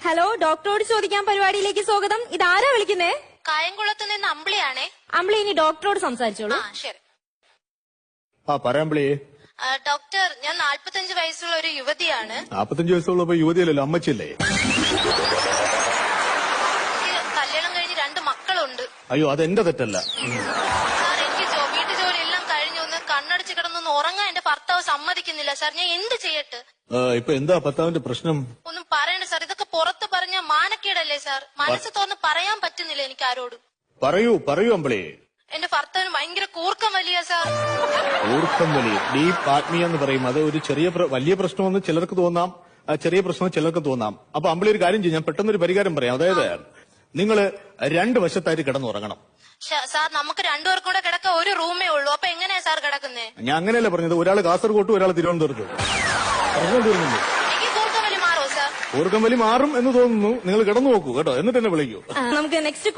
Hello, ഡോക്ടറോട് ചോദിക്കാൻ പരിപാടിയിലേക്ക് സ്വാഗതം. ഇതാരാ വിളിക്കുന്നേ? കായംകുളത്ത് നിന്ന് അമ്പിളിയാണേ. അമ്പിളി, ഇനി ഡോക്ടറോട് സംസാരിച്ചോളൂ. ശരി. പറയാമ്പിളി. ഡോക്ടർ, ഞാൻ 45 വയസ്സുള്ള ഒരു യുവതിയാണ്. 45 വയസ്സുള്ളപ്പോ യുവതിയല്ലല്ലോ, അമ്മച്ചല്ലേ? എനിക്ക് കല്യാണം കഴിഞ്ഞ് 2 മക്കളുണ്ട്. അയ്യോ, അതെന്റെ തെറ്റല്ല. സാർ, എനിക്ക് വീട്ടു ജോലി എല്ലാം കഴിഞ്ഞു ഒന്ന് കണ്ണടച്ച് കിടന്നൊന്ന് ഉറങ്ങാൻ എന്റെ ഭർത്താവ് സമ്മതിക്കുന്നില്ല. സാർ, ഞാൻ എന്ത് ചെയ്യട്ടെ? ഇപ്പൊ എന്താ ഭർത്താവിന്റെ പ്രശ്നം? ഒന്നും പറയണ്ട സാർ, ഇതൊക്കെ പുറത്ത് പറഞ്ഞ മാനക്കേടല്ലേ സാർ? മനസ്സ് തുറന്ന് പറയാൻ പറ്റുന്നില്ല എനിക്ക് ആരോടും. പറയൂ അമ്പിളി. എന്റെ ഭർത്താവിന് ഭയങ്കര കൂർക്കം വലിയ സാർ. കൂർക്കം വലിയ ഡീപ് ആത്മീയ എന്ന് പറയും. അത് ഒരു വലിയ പ്രശ്നമെന്ന് ചിലർക്ക് തോന്നാം, ചെറിയ പ്രശ്നം ചിലർക്ക് തോന്നാം. അപ്പൊ അമ്പിളി ഒരു കാര്യം ചെയ്യും, ഞാൻ പെട്ടെന്നൊരു പരിഹാരം പറയാം. അതായത് നിങ്ങൾ 2 വശത്തായിട്ട് കിടന്നുറങ്ങണം. സാർ, നമുക്ക് 2 പേർക്കും കൂടെ കിടക്ക ഒരു റൂമേ ഉള്ളൂ. അപ്പൊ എങ്ങനെയാ സാർ കിടക്കുന്നേ? ഞാൻ അങ്ങനെയല്ല പറഞ്ഞത്. ഒരാൾ കാസർഗോട്ടും ഒരാൾ തിരുവനന്തപുരത്തും. പ്രശ്നം തീർന്നില്ലേ? എനിക്ക് കൂർക്കം വലി മാറോ സാർ? കൂർക്കം വലി മാറും എന്ന് തോന്നുന്നു. നിങ്ങൾ കിടന്നു നോക്കൂ കേട്ടോ, എന്നിട്ട് എന്നെ വിളിക്കൂ. നമുക്ക് നെക്സ്റ്റ്